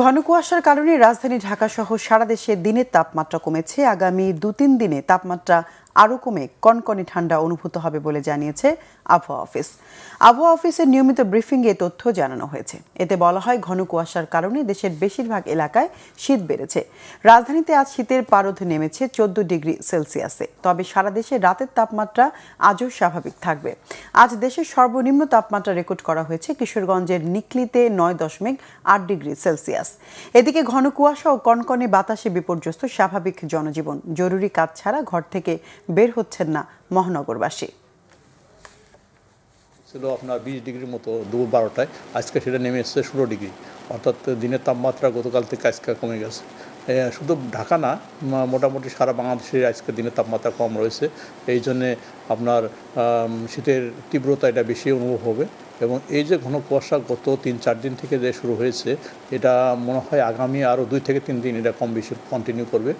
ঘন কুয়াশার কারণে রাজধানী ঢাকা সহ সারা দেশে দিনের তাপমাত্রা কমেছে। আগামী 2-3 দিনে তাপমাত্রা আরও কমে কনকনে ঠান্ডা অনুভূত হবে বলে জানিয়েছে আবহাওয়া অফিস। আবহাওয়া অফিসের নিয়মিত ব্রিফিংয়ে তথ্য জানানো হয়েছে। এতে বলা হয়, ঘন কুয়াশার কারণে দেশের বেশিরভাগ এলাকায় শীত বেড়েছে। রাজধানীতে আজ শীতের পারদ নেমেছে 14 ডিগ্রি সেলসিয়াসে। তবে সারা দেশে রাতের তাপমাত্রা আজও স্বাভাবিক থাকবে। আজ দেশের সর্বনিম্ন তাপমাত্রা রেকর্ড করা হয়েছে কিশোরগঞ্জের নিকলিতে 9.8 ডিগ্রি সেলসিয়াস। এদিকে ঘন কুয়াশা ও কনকনে বাতাসে বিপর্যস্ত স্বাভাবিক জনজীবন। জরুরি কাজ ছাড়া ঘর থেকে বের হচ্ছেন না মহানগরবাসী। ছিল আপনার 20 ডিগ্রির মতো দুপুর 12টায়, আজকে সেটা নেমে এসেছে 16 ডিগ্রি। অর্থাৎ দিনের তাপমাত্রা গতকাল থেকে আজকে কমে গেছে। শুধু ঢাকা না, মোটামুটি সারা বাংলাদেশে আজকে দিনের তাপমাত্রা কম রয়েছে। এই জন্যে আপনার শীতের তীব্রতা এটা বেশি অনুভব হবে। এবং এই যে ঘন কুয়াশা গত 3-4 দিন থেকে যে শুরু হয়েছে, এটা মনে হয় আগামী আরও 2 থেকে 3 দিন এটা কম বেশি কন্টিনিউ করবে।